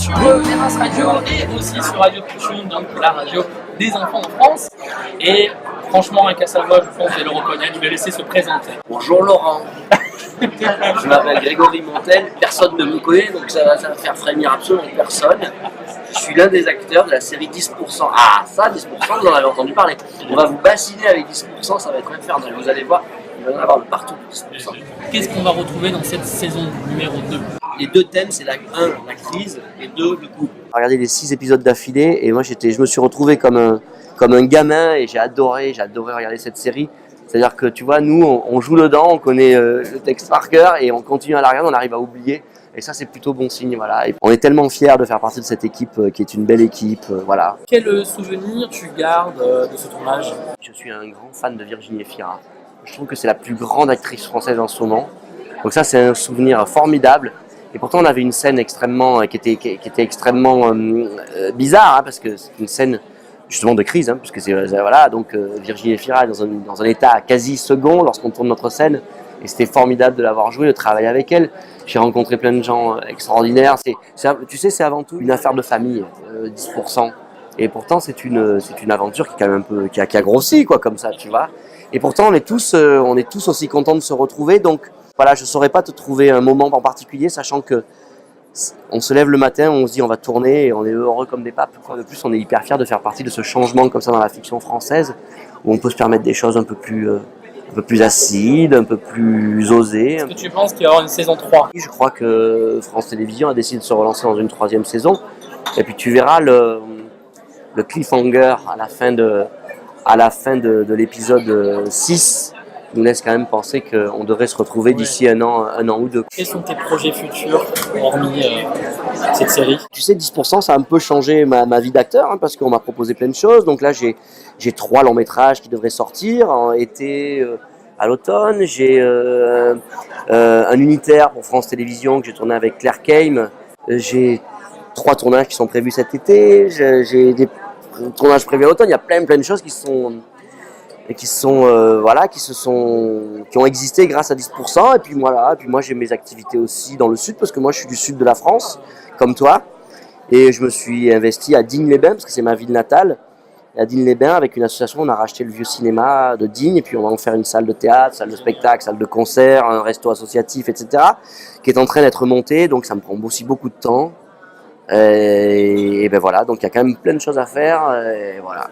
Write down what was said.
sur Menace Radio et aussi sur Radio Touchune, donc la radio des enfants en France. Et franchement, avec sa voix, je pense que le reconnaître, je vais laisser se présenter. Bonjour Laurent, je m'appelle Grégory Montel, personne ne me connaît donc ça va faire frémir absolument personne. Je suis l'un des acteurs de la série 10%. Ah ça, 10%, vous en avez entendu parler. On va vous bassiner avec 10%, ça va être infernal, vous allez voir, il va y en avoir de partout 10%. Qu'est-ce qu'on va retrouver dans cette saison numéro 2? Les deux thèmes, c'est la crise, et 2, le couple. Regardez les 6 épisodes d'affilée et moi je me suis retrouvé comme un gamin et j'ai adoré regarder cette série. C'est-à-dire que tu vois, nous on joue dedans, on connaît le texte par cœur et on continue à la regarder, on arrive à oublier. Et ça c'est plutôt bon signe, voilà. Et on est tellement fiers de faire partie de cette équipe qui est une belle équipe, voilà. Quel souvenir tu gardes de ce tournage? Je suis un grand fan de Virginie Efira. Je trouve que c'est la plus grande actrice française en ce moment. Donc ça c'est un souvenir formidable. Et pourtant on avait une scène extrêmement qui était extrêmement bizarre, hein, parce que c'est une scène justement de crise, hein, puisque c'est voilà, donc Virginie Efira est dans un état quasi second lorsqu'on tourne notre scène, et c'était formidable de l'avoir joué, de travailler avec elle. J'ai rencontré plein de gens extraordinaires. Tu sais, c'est avant tout une affaire de famille, 10%. Et pourtant c'est une aventure qui est quand même un peu qui a grossi quoi, comme ça, tu vois. Et pourtant on est tous aussi contents de se retrouver. Donc voilà, je saurais pas te trouver un moment en particulier, sachant que on se lève le matin, on se dit on va tourner et on est heureux comme des papes. De plus, on est hyper fiers de faire partie de ce changement comme ça dans la fiction française, où on peut se permettre des choses un peu plus acides, un peu plus osées. Est-ce que tu penses qu'il y aura une saison 3? Je crois que France Télévisions a décidé de se relancer dans une 3e saison. Et puis tu verras le cliffhanger à la fin de l'épisode 6 nous laisse quand même penser qu'on devrait se retrouver d'ici un an ou deux. Quels sont tes projets futurs, hormis cette série? Tu sais, 10%, ça a un peu changé ma vie d'acteur, hein, parce qu'on m'a proposé plein de choses. Donc là, j'ai 3 longs métrages qui devraient sortir en été, à l'automne. J'ai un unitaire pour France Télévisions que j'ai tourné avec Claire Keim. J'ai 3 tournages qui sont prévus cet été. J'ai des tournages prévus à l'automne. Il y a plein de choses qui ont existé grâce à 10%. Et puis voilà, moi j'ai mes activités aussi dans le sud, parce que moi je suis du sud de la France, comme toi. Et je me suis investi à Digne-les-Bains, parce que c'est ma ville natale. Et à Digne-les-Bains, avec une association, on a racheté le vieux cinéma de Digne, et puis on va en faire une salle de théâtre, salle de spectacle, salle de concert, un resto associatif, etc., qui est en train d'être monté, donc ça me prend aussi beaucoup de temps. Et ben voilà, donc il y a quand même plein de choses à faire, et voilà.